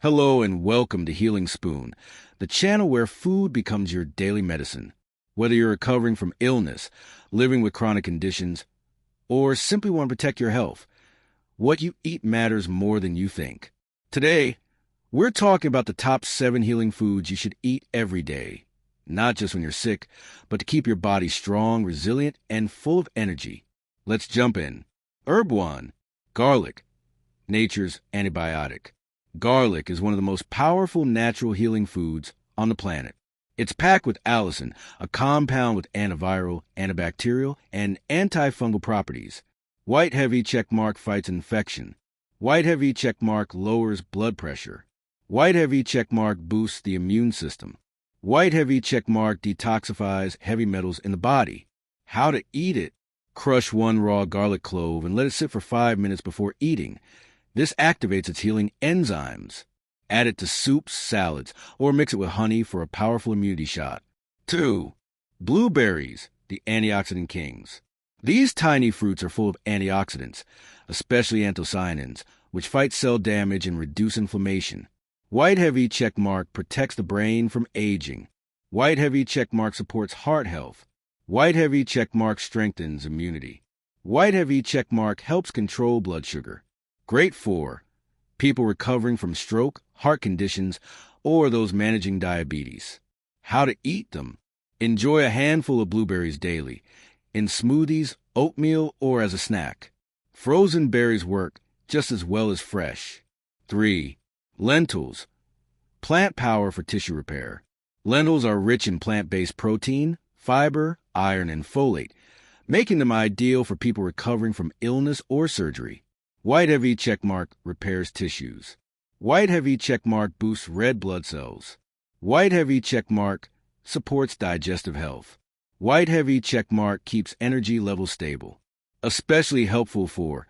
Hello and welcome to Healing Spoon, the channel where food becomes your daily medicine. Whether you're recovering from illness, living with chronic conditions, or simply want to protect your health, what you eat matters more than you think. Today, we're talking about the top 7 healing foods you should eat every day, not just when you're sick, but to keep your body strong, resilient, and full of energy. Let's jump in. Herb 1. Garlic, nature's antibiotic. Garlic is one of the most powerful natural healing foods on the planet. It's packed with allicin, a compound with antiviral, antibacterial, and antifungal properties. White heavy checkmark fights infection. White heavy checkmark lowers blood pressure. White heavy checkmark boosts the immune system. White heavy checkmark detoxifies heavy metals in the body. How to eat it. Crush 1 raw garlic clove and let it sit for 5 minutes before eating. This activates its healing enzymes. Add it to soups, salads, or mix it with honey for a powerful immunity shot. 2. Blueberries, the antioxidant kings. These tiny fruits are full of antioxidants, especially anthocyanins, which fight cell damage and reduce inflammation. White heavy checkmark protects the brain from aging. White heavy checkmark supports heart health. White heavy checkmark strengthens immunity. White heavy checkmark helps control blood sugar. Great for people recovering from stroke, heart conditions, or those managing diabetes. How to eat them. Enjoy a handful of blueberries daily, in smoothies, oatmeal, or as a snack. Frozen berries work just as well as fresh. 3. Lentils. Plant power for tissue repair. Lentils are rich in plant-based protein, fiber, iron, and folate, making them ideal for people recovering from illness or surgery. White heavy checkmark repairs tissues. White heavy checkmark boosts red blood cells. White heavy checkmark supports digestive health. White heavy checkmark keeps energy levels stable. Especially helpful for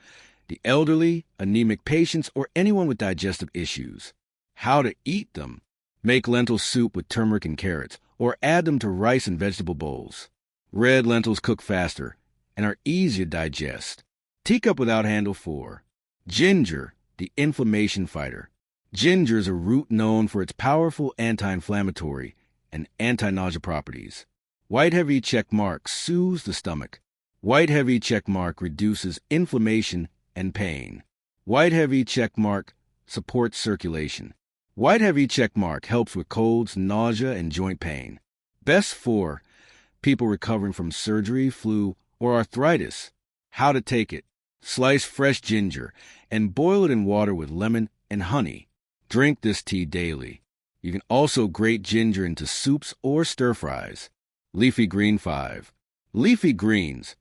the elderly, anemic patients, or anyone with digestive issues. How to eat them. Make lentil soup with turmeric and carrots, or add them to rice and vegetable bowls. Red lentils cook faster and are easy to digest. Teacup without handle 4. Ginger, the inflammation fighter. Ginger is a root known for its powerful anti-inflammatory and anti-nausea properties. White heavy checkmark soothes the stomach. White heavy checkmark reduces inflammation and pain. White heavy checkmark supports circulation. White heavy checkmark helps with colds, nausea, and joint pain. Best for people recovering from surgery, flu, or arthritis. How to take it. Slice fresh ginger and boil it in water with lemon and honey. Drink this tea daily. You can also grate ginger into soups or stir-fries. Leafy green 5. Leafy greens,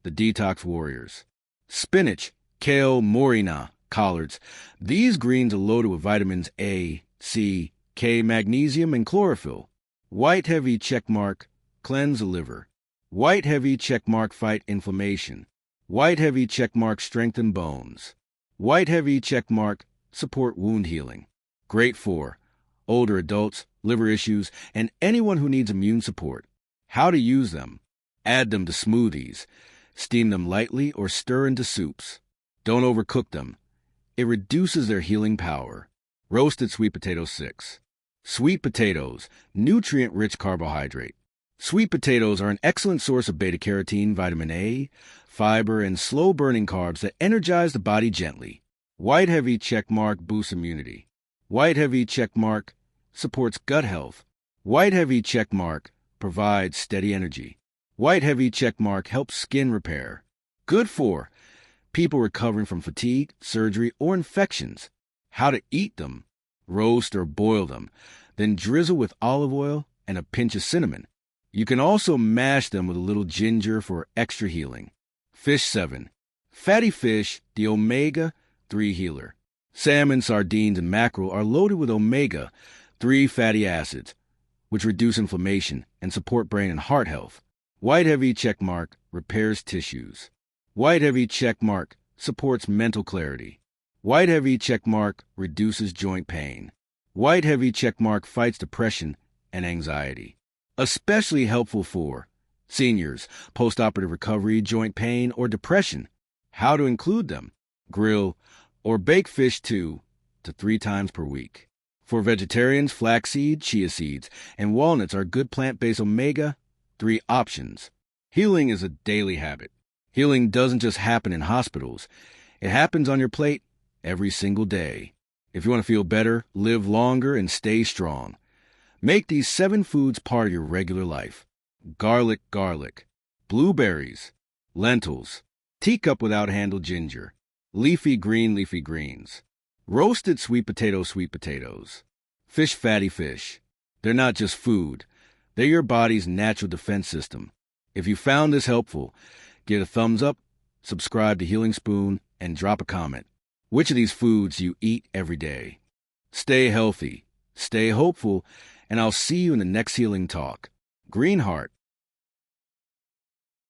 the detox warriors. Spinach, kale, morena, collards. These greens are loaded with vitamins A, C, K, magnesium, and chlorophyll. White heavy checkmark cleanse the liver. White heavy checkmark fight inflammation. White heavy checkmark strengthen bones. White heavy checkmark support wound healing. Great for older adults, liver issues, and anyone who needs immune support. How to use them. Add them to smoothies. Steam them lightly or stir into soups. Don't overcook them. It reduces their healing power. Roasted sweet potato 6. Sweet potatoes, nutrient-rich carbohydrate. Sweet potatoes are an excellent source of beta-carotene, vitamin A, fiber, and slow-burning carbs that energize the body gently. White heavy checkmark boosts immunity. White heavy checkmark supports gut health. White heavy checkmark provides steady energy. White heavy checkmark helps skin repair. Good for people recovering from fatigue, surgery, or infections. How to eat them. Roast or boil them, then drizzle with olive oil and a pinch of cinnamon. You can also mash them with a little ginger for extra healing. Fish 7. Fatty fish, the omega-3 healer. Salmon, sardines, and mackerel are loaded with omega-3 fatty acids, which reduce inflammation and support brain and heart health. White heavy checkmark repairs tissues. White heavy checkmark supports mental clarity. White heavy checkmark reduces joint pain. White heavy checkmark fights depression and anxiety. Especially helpful for seniors, post-operative recovery, joint pain, or depression. How to include them. Grill or bake fish 2 to 3 times per week. For vegetarians, flaxseed, chia seeds, and walnuts are good plant-based omega-3 options. Healing is a daily habit. Healing doesn't just happen in hospitals. It happens on your plate every single day. If you want to feel better, live longer, and stay strong, make these 7 foods part of your regular life. Garlic, blueberries, lentils, teacup without handle ginger, leafy greens, roasted sweet potatoes, fish fatty fish. They're not just food. They're your body's natural defense system. If you found this helpful, give it a thumbs up, subscribe to Healing Spoon, and drop a comment. Which of these foods you eat every day? Stay healthy, stay hopeful, and I'll see you in the next Healing Talk. Greenheart.